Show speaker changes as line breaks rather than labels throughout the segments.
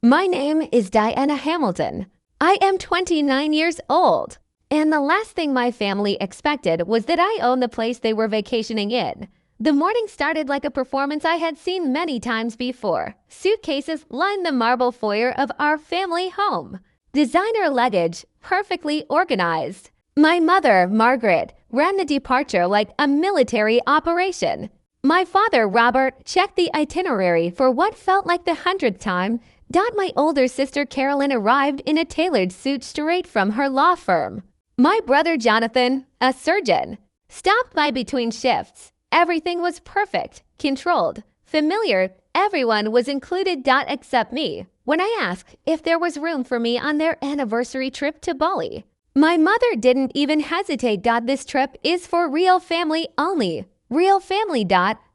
My name is Diana Hamilton. I am 29 years old. And the last thing my family expected was that I own the place they were vacationing in. The morning started like a performance I had seen many times before. Suitcases lined the marble foyer of our family home. Designer luggage, perfectly organized. My mother, Margaret, ran the departure like a military operation. My father, Robert, checked the itinerary for what felt like the 100th time. My older sister, Carolyn, arrived in a tailored suit straight from her law firm. My brother, Jonathan, a surgeon, stopped by between shifts. Everything was perfect, controlled, familiar. Everyone was included, except me, when I asked if there was room for me on their anniversary trip to Bali. My mother didn't even hesitate. This trip is for real family only. Real family.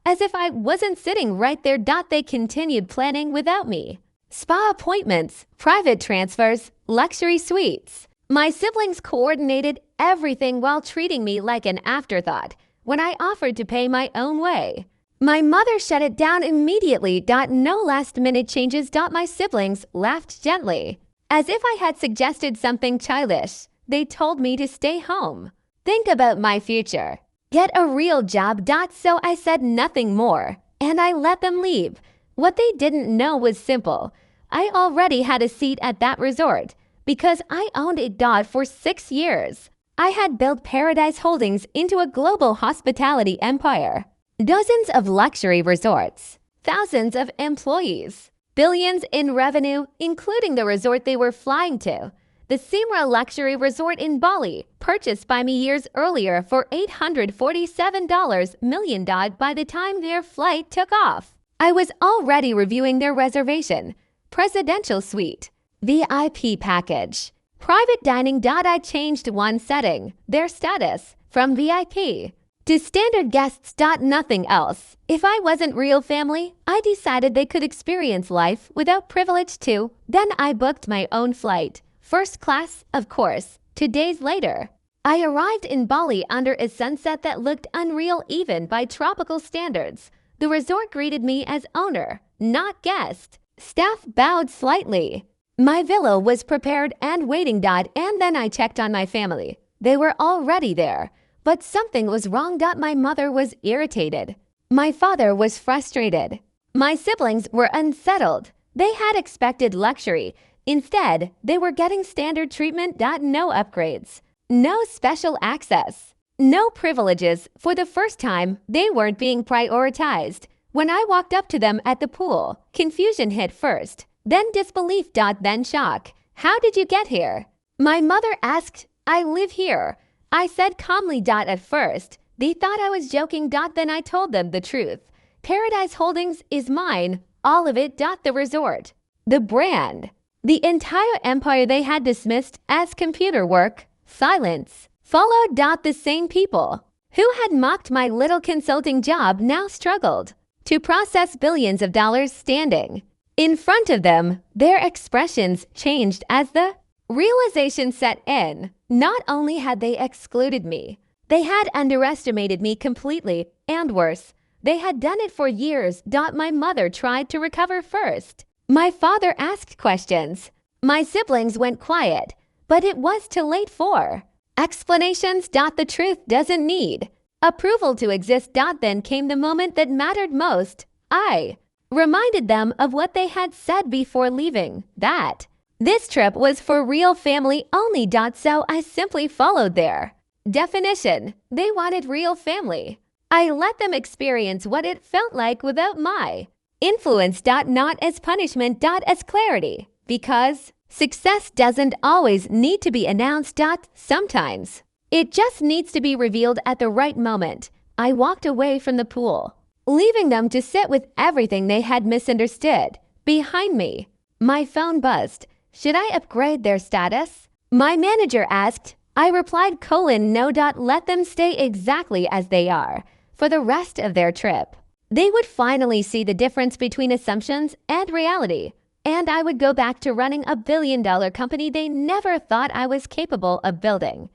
As if I wasn't sitting right there. They continued planning without me. Spa appointments, private transfers, luxury suites. My siblings coordinated everything while treating me like an afterthought when I offered to pay my own way. My mother shut it down immediately. No last-minute changes. My siblings laughed gently, as if I had suggested something childish. They told me to stay home, think about my future, get a real job. So I said nothing more, and I let them leave. What they didn't know was simple. I already had a seat at that resort because I owned it. For 6 years, I had built Paradise Holdings into a global hospitality empire. Dozens of luxury resorts, thousands of employees, billions in revenue, including the resort they were flying to. The Simra Luxury Resort in Bali, purchased by me years earlier for $847 million by the time their flight took off. I was already reviewing their reservation, presidential suite, VIP package, private dining. I changed one setting, their status, from VIP to standard guests. Nothing else. If I wasn't real family, I decided they could experience life without privilege too. Then I booked my own flight, first class, of course. 2 days later, I arrived in Bali under a sunset that looked unreal even by tropical standards. The resort greeted me as owner, not guest. Staff bowed slightly. My villa was prepared and waiting. And then I checked on my family. They were already there. But something was wrong. My mother was irritated. My father was frustrated. My siblings were unsettled. They had expected luxury. Instead, they were getting standard treatment. No upgrades, no special access, no privileges. For the first time, they weren't being prioritized. When I walked up to them at the pool, confusion hit first, then disbelief. Then shock. How did you get here? My mother asked. I live here, I said calmly. At first, they thought I was joking. Then I told them the truth. Paradise Holdings is mine, all of it. The resort, the brand, the entire empire they had dismissed as computer work. Silence followed. The same people who had mocked my little consulting job now struggled to process billions of dollars standing in front of them. Their expressions changed as the realization set in. Not only had they excluded me, they had underestimated me completely, and worse, they had done it for years. My mother tried to recover first. My father asked questions. My siblings went quiet, but it was too late for explanations. The truth doesn't need approval to exist. Then came the moment that mattered most. I reminded them of what they had said before leaving, that this trip was for real family only. So I simply followed their definition. They wanted real family. I let them experience what it felt like without my influence. Not as punishment. As clarity. Because success doesn't always need to be announced. Sometimes it just needs to be revealed at the right moment. I walked away from the pool, leaving them to sit with everything they had misunderstood. Behind me, my phone buzzed. Should I upgrade their status? My manager asked. I replied, no. Let them stay exactly as they are for the rest of their trip. They would finally see the difference between assumptions and reality, and I would go back to running a billion-dollar company they never thought I was capable of building.